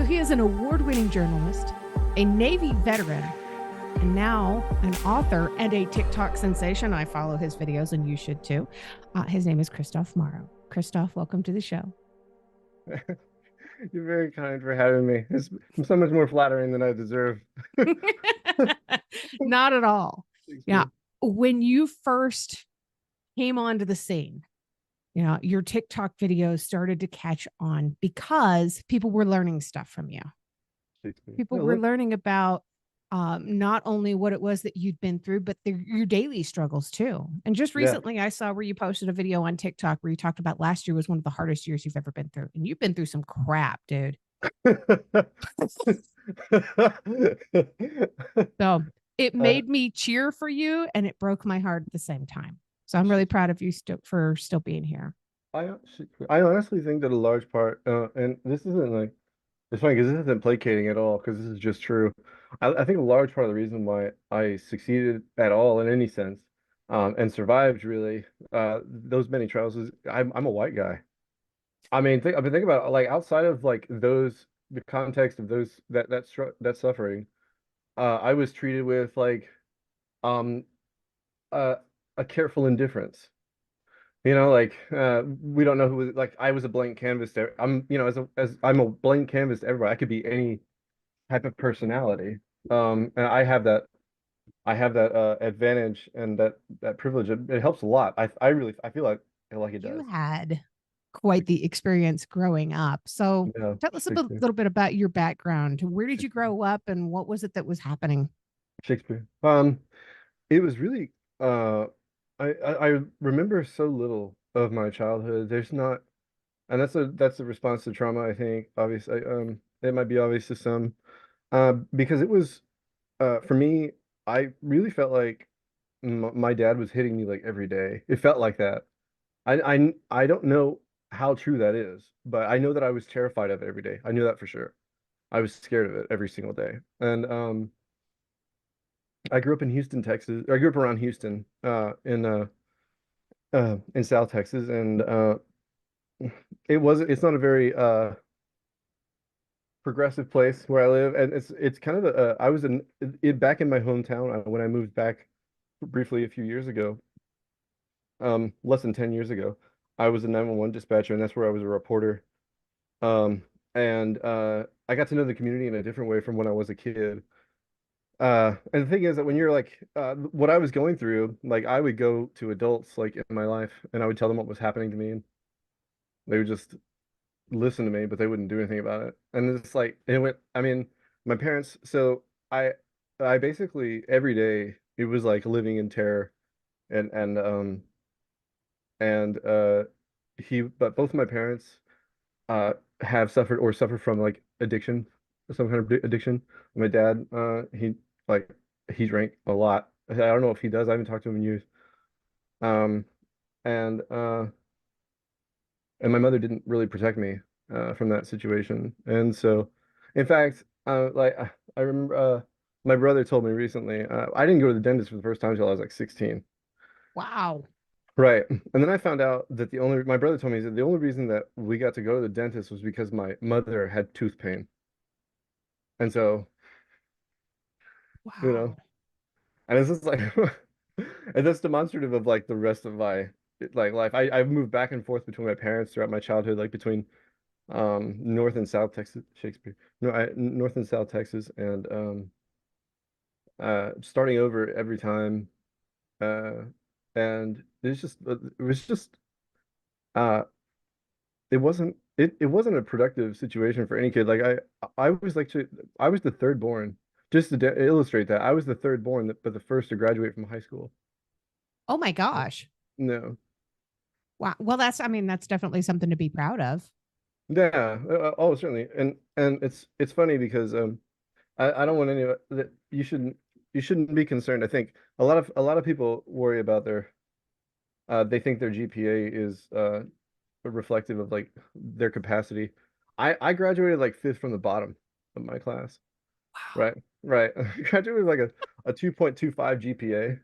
So he is an award-winning journalist, a Navy veteran, and now an author and a TikTok sensation. I follow his videos and you should too. His name is Kristof Morrow. Kristof, welcome to the show. You're very kind for having me. It's so much more flattering than I deserve. Not at all. Yeah. Shakespeare. When you first came onto the scene, your TikTok videos started to catch on because people were learning stuff from you. Shakespeare. People No, were look, learning about not only what it was that you'd been through, but your daily struggles too. And just yeah. recently, I saw where you posted a video on TikTok where you talked about last year was one of the hardest years you've ever been through. And you've been through some crap, dude. So it Uh, made me cheer for you and it broke my heart at the same time. So I'm really proud of you for still being here. I honestly think that a large part, and this isn't like, it's funny because this isn't placating at all, because this is just true. I think a large part of the reason why I succeeded at all in any sense, and survived really, those many trials is I'm a white guy. I mean, I've been thinking about it, like outside of like the context of that suffering, I was treated with like um uh, a careful indifference. Like we don't know who was like I was a blank canvas to I'm as I'm a blank canvas to everybody. I could be any type of personality. And I have that advantage and that privilege. It helps a lot. I feel like it You does. had quite the experience growing up. So Yeah, tell us a little bit about your background. Where did you Shakespeare. grow up and what was it that was happening? Shakespeare. It was really I remember so little of my childhood. There's not, and that's a response to trauma, I think. Obviously, it might be obvious to some, because it was for me. I really felt like my dad was hitting me like every day. It felt like that. I don't know how true that is, but I know that I was terrified of it every day. I knew that for sure. I was scared of it every single day, and I grew up in Houston, Texas. I grew up around Houston, in South Texas, and it's not a very progressive place where I live, and it's kind of I was back in my hometown when I moved back briefly a few years ago, less than 10 years ago. I was a 911 dispatcher, and that's where I was a reporter. And I got to know the community in a different way from when I was a kid. And the thing is that when you're like, what I was going through, like I would go to adults like in my life, and I would tell them what was happening to me, and they would just listen to me, but they wouldn't do anything about it. And it's like it went. I mean, my parents. So I basically every day it was like living in terror, and and um and but both my parents have suffered or suffer from like addiction, some kind of addiction. My dad, like he drank a lot. I don't know if he does. I haven't talked to him in years. Um, and and my mother didn't really protect me from that situation. And so, in fact, I remember my brother told me recently, I didn't go to the dentist for the first time until I was like 16. Wow. Right. And then I found out that my brother told me that the only reason that we got to go to the dentist was because my mother had tooth pain. And so, you know, Wow. and it's just like, and that's demonstrative of like the rest of my like life. I've moved back and forth between my parents throughout my childhood, like between North and South Texas, Shakespeare. No, North and South Texas, and starting over every time. Uh, and it was just uh, it wasn't a productive situation for any kid. Like I was like I was the third born. Just to illustrate that, I was the third born, but the first to graduate from high school. Oh my gosh. No, Wow. Well, that's definitely something to be proud of. yeah, oh certainly, and it's funny because I don't want any of that. You shouldn't be concerned. I think a lot of people worry about they think their GPA is reflective of like their capacity. I graduated like fifth from the bottom of my class. Wow. Right. Right. I graduated with like a 2.25 GPA.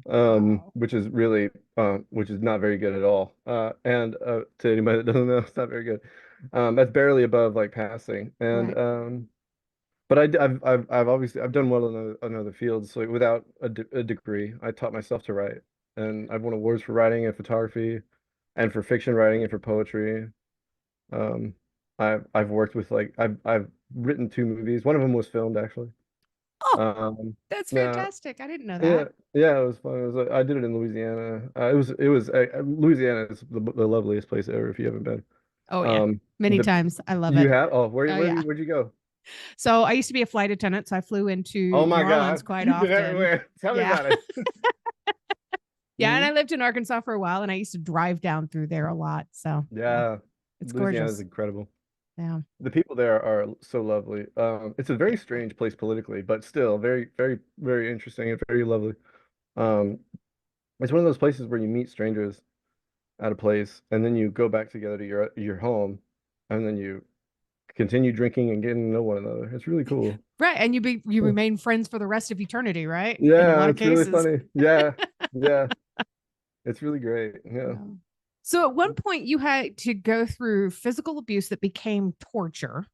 Wow. which is really which is not very good at all. And to anybody that doesn't know, it's not very good. That's barely above like passing. And Right. but I've obviously I've done well in other fields. So without a degree, I taught myself to write, and I've won awards for writing and photography, and for fiction writing and for poetry. Um, I've worked with like I've written two movies. One of them was filmed actually. Oh, Um, that's yeah, fantastic. I didn't know yeah, that. yeah. It was fun. I did it in Louisiana. Louisiana is the loveliest place ever if you haven't been. Oh yeah. Um, Many the times. I love you it. have Oh yeah. where'd you go? So I used to be a flight attendant, so I flew into Oh New my Orleans God, quite you've been often. everywhere. Tell me Yeah. about it. Yeah, and Mhm. I lived in Arkansas for a while and I used to drive down through there a lot. So, yeah. Yeah, It's Louisiana is gorgeous. incredible. Yeah. The people there are so lovely. It's a very strange place politically, but still very, very, very interesting and very lovely. Um, it's one of those places where you meet strangers at a place and then you go back together to your home and then you continue drinking and getting to know one another. It's really cool. Right. And you Hmm. remain friends for the rest of eternity, right? In a Yeah, lot of it's really cases. funny. Yeah, yeah, it's really great. Yeah. Yeah. So at one point you had to go through physical abuse that became torture.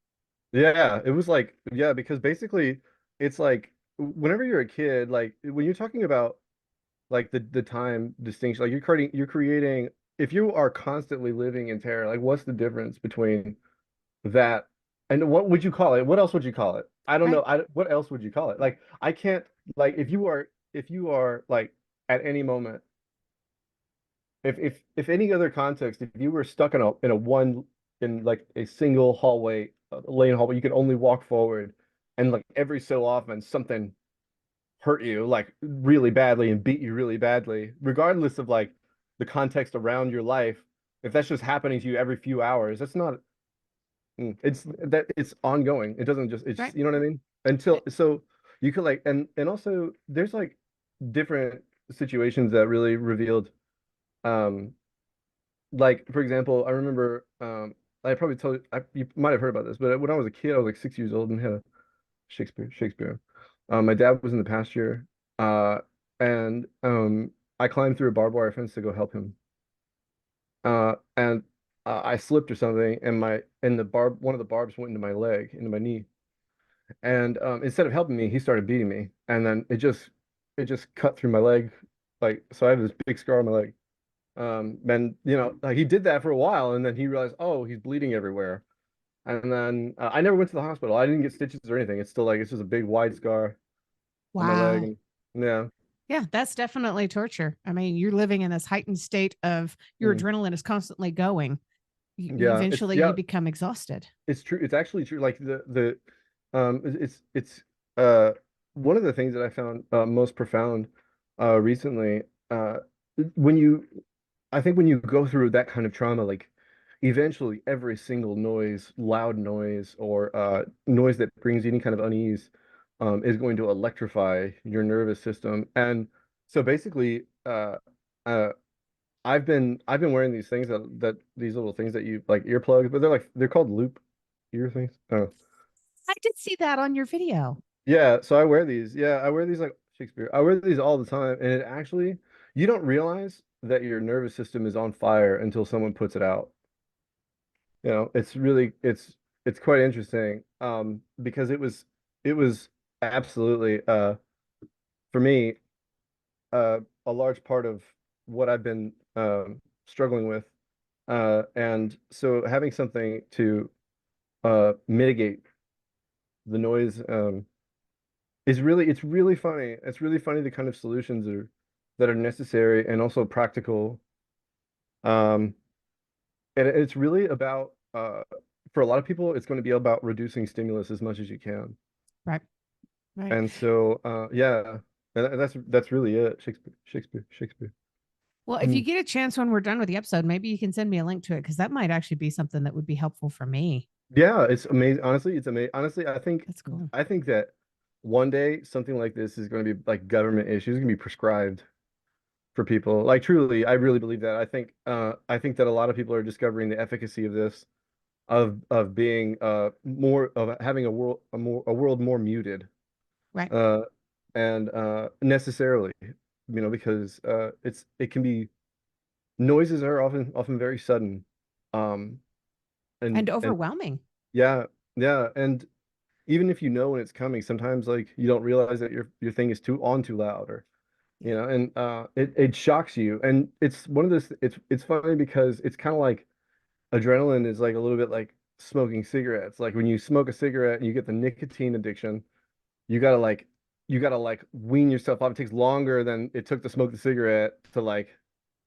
Yeah, it was like, yeah, because basically it's like whenever you're a kid, like when you're talking about like the time distinction, like you're creating if you are constantly living in terror, like what's the difference between that and what would you call it? What else would you call it? I don't Right. know. What else would you call it? Like I can't like if you are like at any moment if any other context, if you were stuck in like a single hallway, lane hallway, you can only walk forward, and like every so often something hurt you like really badly and beat you really badly, regardless of like the context around your life. If that's just happening to you every few hours, that's not. It's ongoing. It doesn't just it's Right. you know what I mean? Until so you could like and also there's like different situations that really revealed um like for example, I remember I probably told you might have heard about this, but when I was a kid, I was like 6 years old and had a Shakespeare. My dad was in the pasture, uh, and I climbed through a barbed wire fence to go help him. And I slipped or something, and one of the barbs went into my leg, into my knee. And instead of helping me, he started beating me, and then it just cut through my leg, like so I have this big scar on my leg. And like he did that for a while, and then he realized, oh, he's bleeding everywhere. And then I never went to the hospital. I didn't get stitches or anything. It's still like it's just a big wide scar on my leg. Wow. And yeah, Yeah, that's definitely torture. I mean, you're living in this heightened state of your mm, adrenaline is constantly going. yeah, Eventually you become exhausted. it's true. It's actually true. Like it's uh one of the things that I found most profound recently when you I think when you go through that kind of trauma, like eventually every single noise, loud noise or noise that brings you any kind of unease, is going to electrify your nervous system. And so basically, uh, I've been wearing these things that these little things that you like earplugs, but they're called loop ear things. Oh, I did see that on your video. yeah. So I wear these. Yeah, I wear these like Shakespeare. I wear these all the time, and it actually you don't realize that your nervous system is on fire until someone puts it out. It's really it's quite interesting because it was absolutely for me a large part of what I've been struggling with and so having something to mitigate the noise it's really funny. It's really funny the kind of solutions that are necessary and also practical. Um, and it's really about for a lot of people, it's going to be about reducing stimulus as much as you can. Right. Right. And so yeah, and that's really it. Shakespeare. Well, if you Mm. get a chance when we're done with the episode, maybe you can send me a link to it because that might actually be something that would be helpful for me. Yeah, it's amazing. Honestly, it's amazing. Honestly, I think That's cool. I think that one day something like this is going to be like government issues, going to be prescribed for people. Like truly, I really believe that. I think that a lot of people are discovering the efficacy of this, of being more of having a world more muted Right. uh and necessarily. because it can be noises are often very sudden. Um, And and overwhelming. yeah, yeah, and even if you know when it's coming, sometimes like you don't realize that your thing is too loud, or Yeah. and it shocks you. And it's one of those it's funny because it's kind of like adrenaline is like a little bit like smoking cigarettes. Like when you smoke a cigarette and you get the nicotine addiction, you gotta like you gotta like wean yourself off. It takes longer than it took to smoke the cigarette to like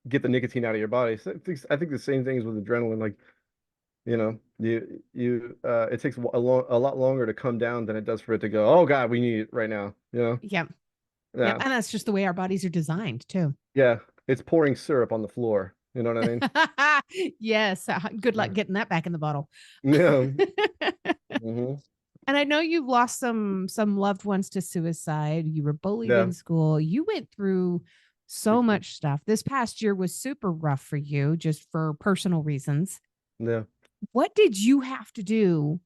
get the nicotine out of your body. So I think the same thing is with adrenaline. Like, it takes a lot longer to come down than it does for it to go, oh God, we need it right now. Yep. Yep. Yeah. And that's just the way our bodies are designed too. Yeah. It's pouring syrup on the floor. You know what I mean? Yes. Good luck Yeah. getting that back in the bottle. Yeah. Hmm. And I know you've lost some loved ones to suicide. You were bullied Yeah. in school. You went through so Shakespeare. much stuff. This past year was super rough for you just for personal reasons. Yeah. What did you have to do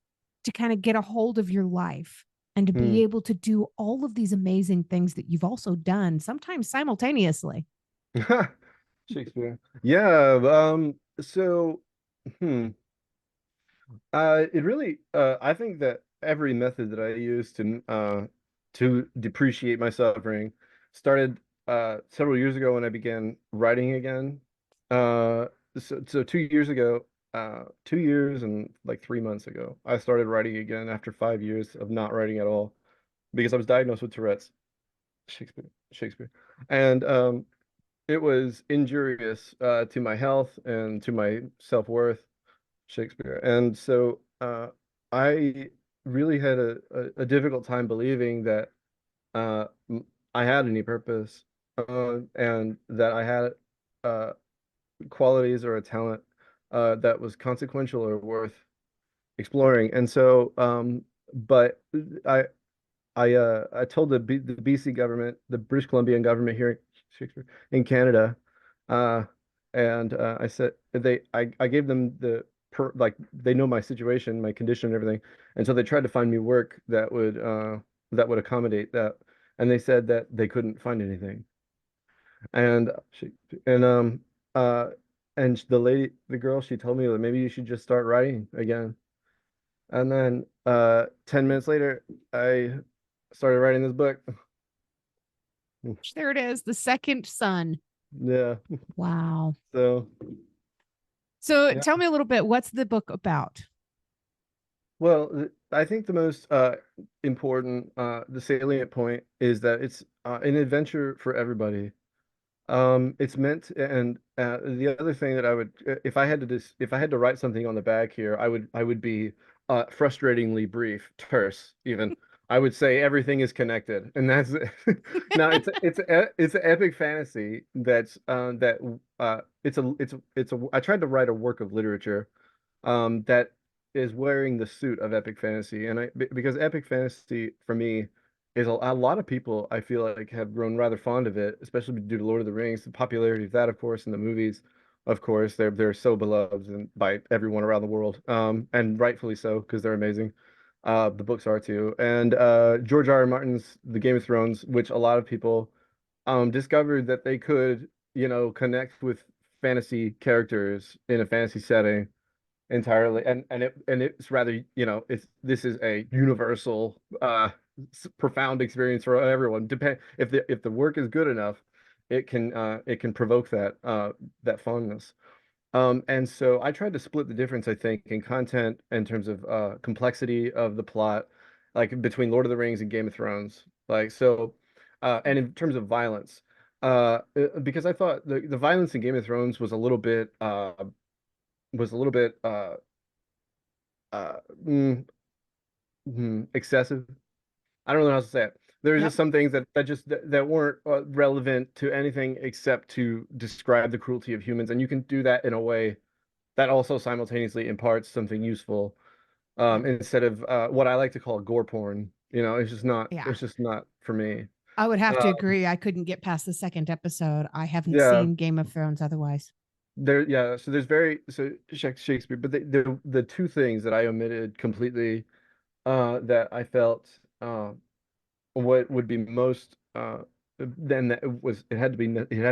to kind of get a hold of your life and to Hmm. be able to do all of these amazing things that you've also done, sometimes simultaneously? Shakespeare. Yeah. So, hmm. It really, I think that every method that I use to depreciate my suffering started several years ago when I began writing again. Uh, so 2 years ago, 2 years and like 3 months ago, I started writing again after 5 years of not writing at all because I was diagnosed with Tourette's. Shakespeare, and it was injurious to my health and to my self-worth. Shakespeare. And so I really had a difficult time believing that I had any purpose, and that I had uh, qualities or a talent that was consequential or worth exploring. And so, but I I told the BC government, the British Columbian government here in Shakespeare in Canada, uh, and I said I gave them like they know my situation, my condition, and everything, and so they tried to find me work that would accommodate that, and they said that they couldn't find anything, and and uh the girl, she told me that maybe you should just start writing again. And then 10 minutes later, I started writing this book. There it is, the second son. Yeah. Wow. So, So yeah. tell me a little bit, what's the book about? Well, I think the most important, the salient point is that it's an adventure for everybody. It's meant, and the other thing that I would, if I had to write something on the back here, I would be frustratingly brief, terse, even. I would say everything is connected, and that's no, it's an epic fantasy it's a I tried to write a work of literature that is wearing the suit of epic fantasy. And because epic fantasy for me is a lot of people I feel like have grown rather fond of it, especially due to Lord of the Rings, the popularity of that, of course, and the movies, of course, they're so beloved and by everyone around the world, and rightfully so because they're amazing. The books are too, and George R. R. Martin's The Game of Thrones, which a lot of people discovered that they could, connect with fantasy characters in a fantasy setting entirely, and it's rather, it's this is a universal profound experience for everyone. Depend if the work is good enough, it can provoke that fondness. And so I tried to split the difference, I think, in content in terms of complexity of the plot, like between Lord of the Rings and Game of Thrones. Like so, and in terms of violence, because I thought the violence in Game of Thrones was a little bit uh, mm, excessive. I don't know how to say it. There's Yep. just some things that weren't relevant to anything except to describe the cruelty of humans, and you can do that in a way that also simultaneously imparts something useful, Yep. instead of what I like to call gore porn. Yeah. It's just not for me. I would have Uh, to agree. I couldn't get past the second episode. I haven't yeah, seen Game of Thrones otherwise. yeah. So there's very so Shakespeare, but the two things that I omitted completely, that I felt what would be most then that it had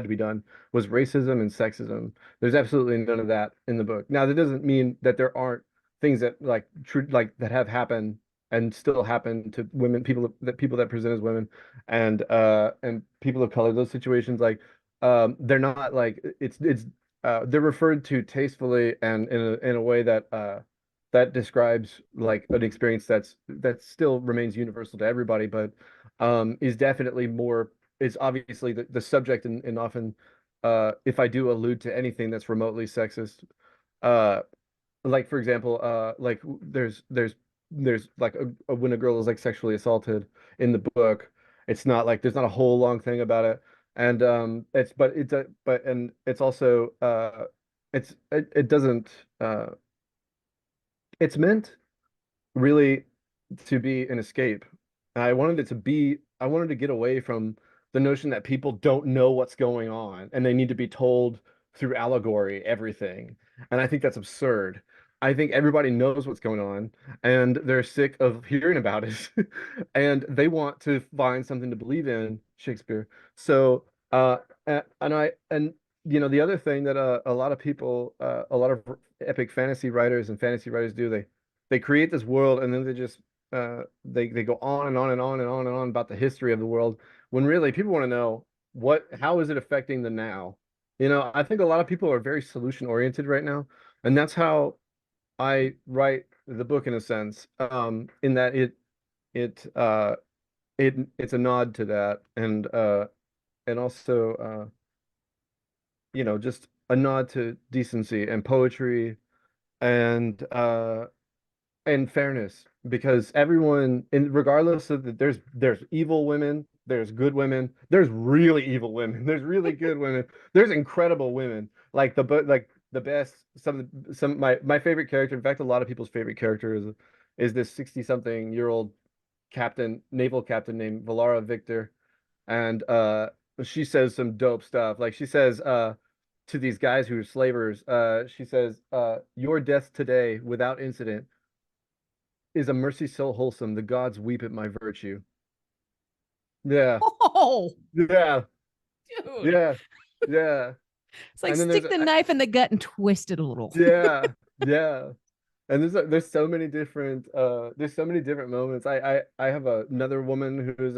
to be done was racism and sexism. There's absolutely none of that in the book. Now, that doesn't mean that there aren't things that like true like that have happened and still happen to women, people that present as women and people of color. Those situations like they're not like it's they're referred to tastefully and in a way that that describes like an experience that still remains universal to everybody, but is definitely more is obviously the subject and often if I do allude to anything that's remotely sexist, uh like for example, like there's like when a girl is like sexually assaulted in the book, it's not like there's not a whole long thing about it. And it's but it's a but and it's also it doesn't it's meant really to be an escape. And I wanted to get away from the notion that people don't know what's going on and they need to be told through allegory everything. And I think that's absurd. I think everybody knows what's going on and they're sick of hearing about it and they want to find something to believe in Shakespeare. So, and you know, the other thing that a lot of people, a lot of epic fantasy writers and fantasy writers do, they create this world and then they just they go on and on and on and on and on about the history of the world when really people want to know how is it affecting the now? You know, I think a lot of people are very solution oriented right now, and that's how I write the book in a sense, in that it it's a nod to that and also you know, just a nod to decency and poetry and and fairness because everyone and regardless of there's evil women, there's good women, there's really evil women, there's really good women, there's incredible women like like the best some my favorite character, in fact a lot of people's favorite character is this 60 something year old naval captain named Valara Victor. And she says some dope stuff like she says to these guys who are slavers, she says your death today without incident is a mercy so wholesome, the gods weep at my virtue. Yeah, Oh, yeah, dude. yeah, yeah. It's like And then stick the knife in the gut and twist it a little. yeah, yeah. And there's so many different moments. I have another woman who's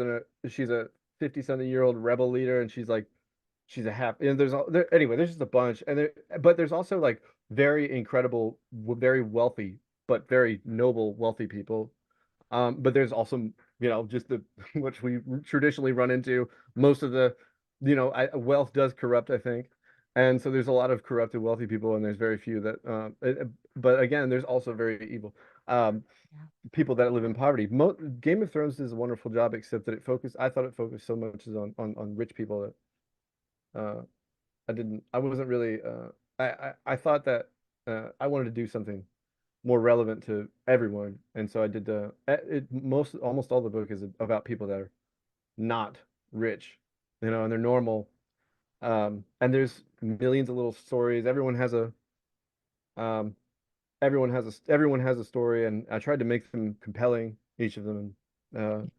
she's a 50 something year old rebel leader and she's a half and anyway, there's just a bunch but there's also like very incredible, very wealthy, but very noble, wealthy people. But there's also, you know, just the which we traditionally run into most of the, you know, wealth does corrupt, I think. And so there's a lot of corrupted wealthy people, and there's very few that, but again, there's also very evil um, Yeah. people that live in poverty. Game of Thrones does a wonderful job, except that I thought it focused so much on rich people that I wasn't really, I thought that I wanted to do something more relevant to everyone. And so I did almost all the book is about people that are not rich, you know, and they're normal. And there's millions of little stories. Um, everyone has a story, and I tried to make them compelling, each of them. And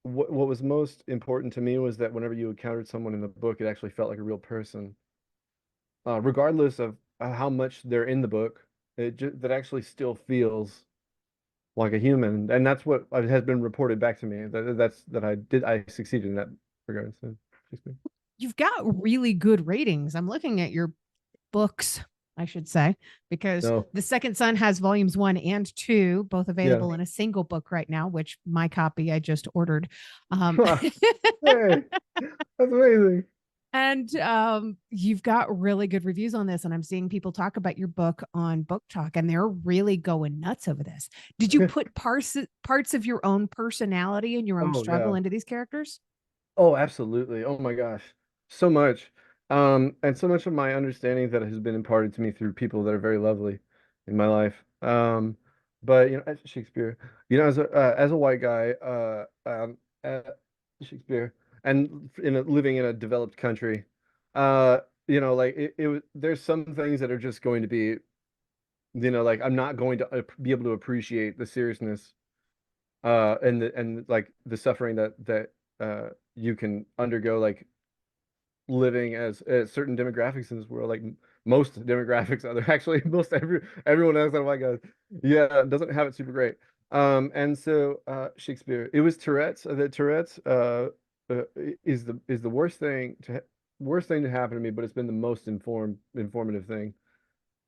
what was most important to me was that whenever you encountered someone in the book, it actually felt like a real person, regardless of how much they're in the book. That actually still feels like a human, and that's what has been reported back to me. I succeeded in that regard. So, excuse me. You've got really good ratings. I'm looking at your books, I should say, because No, The Second Son has volumes 1 and 2, both yeah. available in a single book right now, which my copy I just ordered. Hey, that's amazing. And you've got really good reviews on this. And I'm seeing people talk about your book on Book Talk, and they're really going nuts over this. Did you put parts of your own personality and your own Oh struggle yeah. into these characters? Oh, absolutely. Oh my gosh. So much. And so much of my understanding that has been imparted to me through people that are very lovely in my life. But you know, as Shakespeare, you know, as a white guy, uh, Shakespeare, and living in a developed country, uh, you know, like there's some things that are just going to be, you know, like I'm not going to be able to appreciate the seriousness and like the suffering that you can undergo like living as certain demographics in this world, like most demographics other actually most everyone else. Oh my God, yeah, doesn't have it super great. And so Shakespeare, it was Tourette's. The Tourette's is the worst thing to happen to me, but it's been the most informative thing.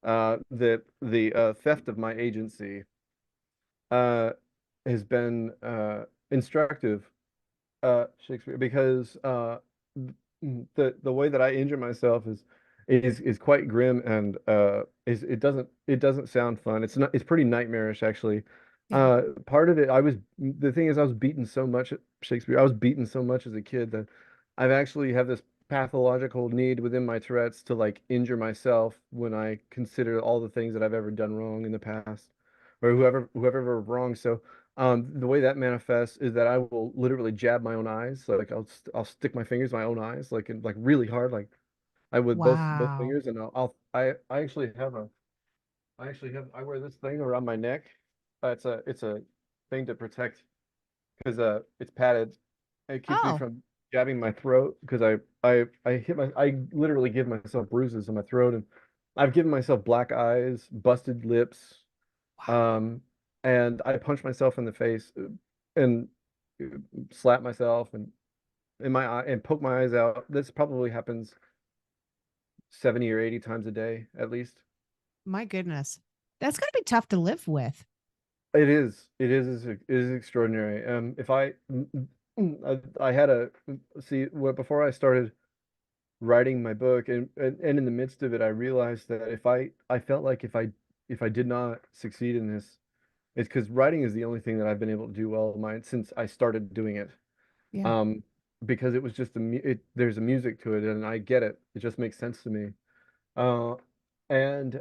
That the theft of my agency uh has been instructive, Shakespeare, because the way that I injure myself is quite grim, and is it doesn't sound fun. It's pretty nightmarish actually. Yeah. Part of it, the thing is I was beaten so much, Shakespeare. I was beaten so much as a kid that I've actually have this pathological need within my Tourette's to like injure myself when I consider all the things that I've ever done wrong in the past, or whoever ever wrong. So the way that manifests is that I will literally jab my own eyes. Like I'll stick my fingers in my own eyes, like really hard, like I with both Wow. fingers, and I actually have I wear this thing around my neck. It's a thing to protect because it's padded. It keeps me Oh, from jabbing my throat because I literally give myself bruises on my throat, and I've given myself black eyes, busted lips, wow. um, and I punch myself in the face and slap myself and in my eye and poke my eyes out. This probably happens 70 or 80 times a day at least. My goodness. That's got to be tough to live with. It is extraordinary. If I had a see what before I started writing my book, and in the midst of it, I realized that I felt like if I did not succeed in this, it's because writing is the only thing that I've been able to do well mine since I started doing it. Yeah. Um, because it was just there's a music to it, and I get it. It just makes sense to me. Uh, and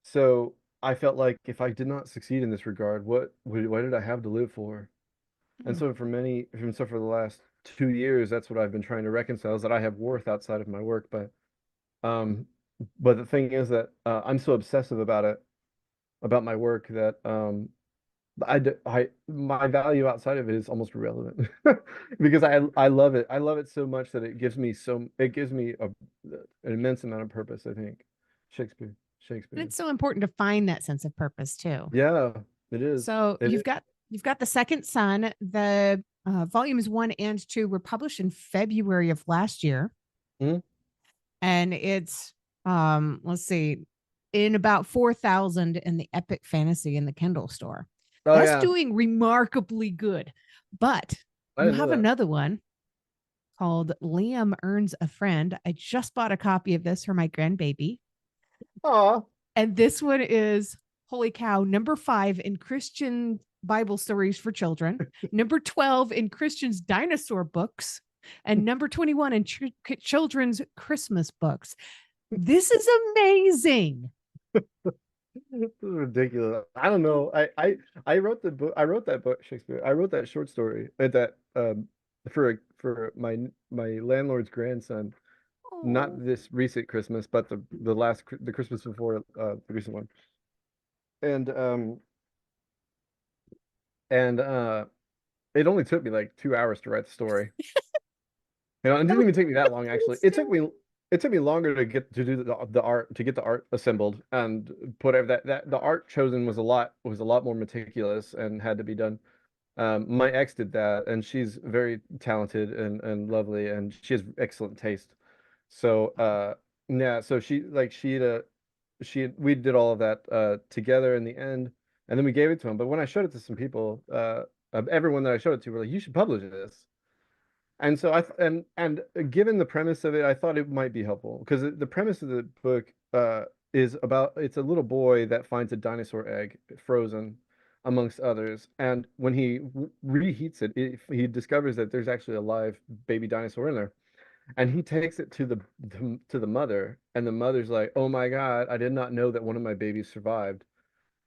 So I felt like if I did not succeed in this regard, what did I have to live for? And Mm. so for the last 2 years, that's what I've been trying to reconcile, is that I have worth outside of my work. Um, but the thing is that I'm so obsessive about it, about my work, that my value outside of it is almost irrelevant because I love it. I love it so much that it gives me an immense amount of purpose, I think. Shakespeare, And Shakespeare. it's so important to find that sense of purpose too. Yeah, it is. So It is. you've got the second son. The volumes 1 and 2 were published in February of last year, Mhm. and it's let's see, in about 4,000 in the Epic Fantasy in the Kindle store. Oh That's yeah, doing remarkably good. But I you didn't know have that. another one called Liam Earns a Friend. I just bought a copy of this for my grandbaby. Aw. And this one is, holy cow, number 5 in Christian Bible stories for children, number 12 in Christian's dinosaur books, and number 21 in children's Christmas books. This is amazing. This is ridiculous. I don't know. I wrote the book. I wrote that book, Shakespeare. I wrote that short story that for my landlord's grandson. Oh, Not this recent Christmas, but the Christmas before the recent one. And and it only took me like 2 hours to write the story. It that didn't was even take me that long actually. still. It took me longer to get to do the art to get the art assembled and put that the art chosen was a lot more meticulous and had to be done. My ex did that, and she's very talented and lovely, and she has excellent taste. So yeah, so we did all of that together in the end, and then we gave it to him. But when I showed it to some people, everyone that I showed it to were like, "You should publish this." And so and given the premise of it, I thought it might be helpful because the premise of the book is about it's a little boy that finds a dinosaur egg frozen amongst others, and when he reheats he discovers that there's actually a live baby dinosaur in there, and he takes it to the mother, and the mother's like, "Oh my God, I did not know that one of my babies survived."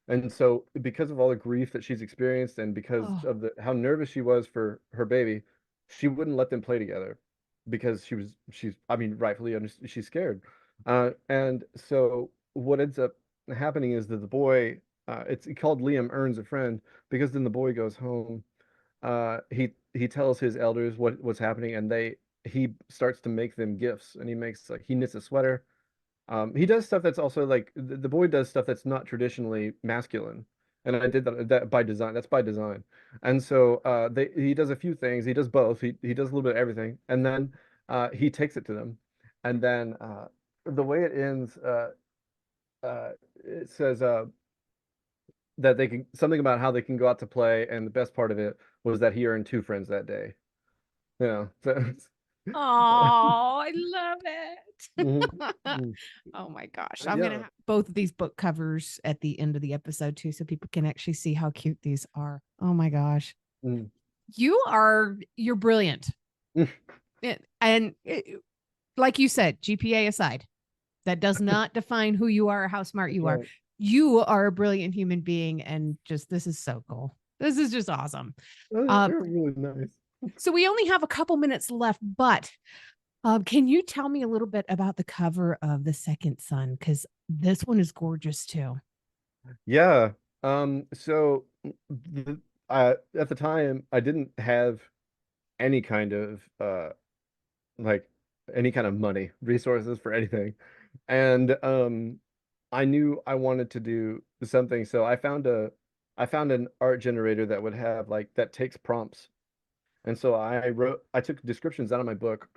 And so, because of all the grief that she's experienced, and because Oh, of the how nervous she was for her baby, she wouldn't let them play together because I mean, rightfully she's scared. And so, what ends up happening is that the boy, it's called Liam Earns a Friend because then the boy goes home, he tells his elders what's happening, and he starts to make them gifts, and he knits a sweater. He does stuff that's also like the boy does stuff that's not traditionally masculine, and I did that by design. That's by design. And so he does a few things. He does both. He does a little bit of everything, and then he takes it to them, and then the way it ends, it says that they can something about how they can go out to play, and the best part of it was that he earned two friends that day. You know, so Oh, I love Mhm. it. Mhm. Oh my gosh. I'm going to Yeah. have both of these book covers at the end of the episode too, so people can actually see how cute these are. Oh my gosh. Mm. You're brilliant. Like you said, GPA aside, that does not define who you are or how smart That's you are. right. You are a brilliant human being, and just this is so cool. This is just awesome. Oh, Uh, they're really nice. so we only have a couple minutes left, but can you tell me a little bit about the cover of The Second Son? Because this one is gorgeous too. Yeah. So at the time, I didn't have any kind of like any kind of money, resources for anything. And I knew I wanted to do something, so I found an art generator that would have like that takes prompts. And so I took descriptions out of my book,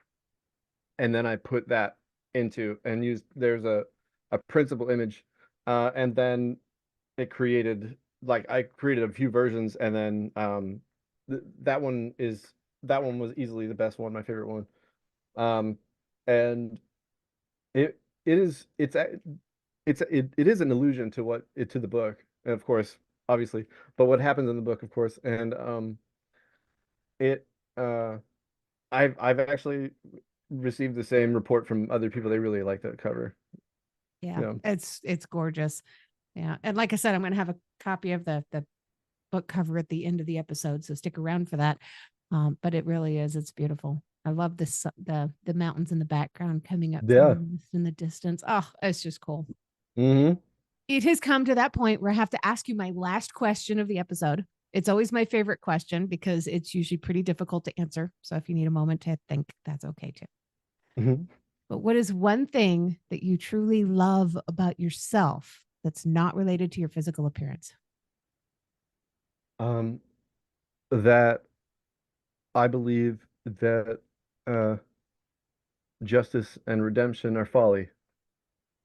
and then I put that into and used there's a principal image, and then it created I created a few versions, and then th that one was easily the best one, my favorite one. Um, and it is it is an allusion to to the book, of course, obviously, but what happens in the book, of course, and it uh I've actually received the same report from other people. They really like that cover. Yeah, Yeah. it's gorgeous. Yeah, and like I said, I'm going to have a copy of the book cover at the end of the episode, so stick around for that. But it really is. It's beautiful. I love this the mountains in the background coming up through the Yeah. mist in the distance. Oh, it's just cool. Hmm. It has come to that point where I have to ask you my last question of the episode. It's always my favorite question because it's usually pretty difficult to answer. So if you need a moment to think, that's okay too. Hmm. But what is one thing that you truly love about yourself that's not related to your physical appearance? Um, that I believe that uh, justice and redemption are folly,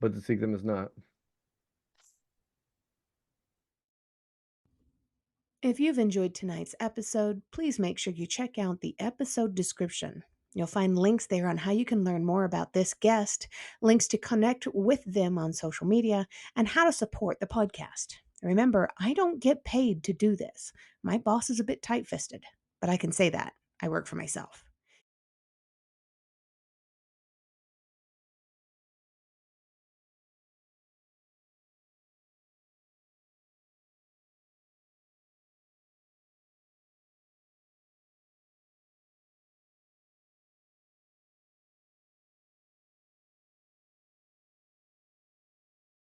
but to seek them is not. If you've enjoyed tonight's episode, please make sure you check out the episode description. You'll find links there on how you can learn more about this guest, links to connect with them on social media, and how to support the podcast. Remember, I don't get paid to do this. My boss is a bit tight fisted, but I can say that. I work for myself.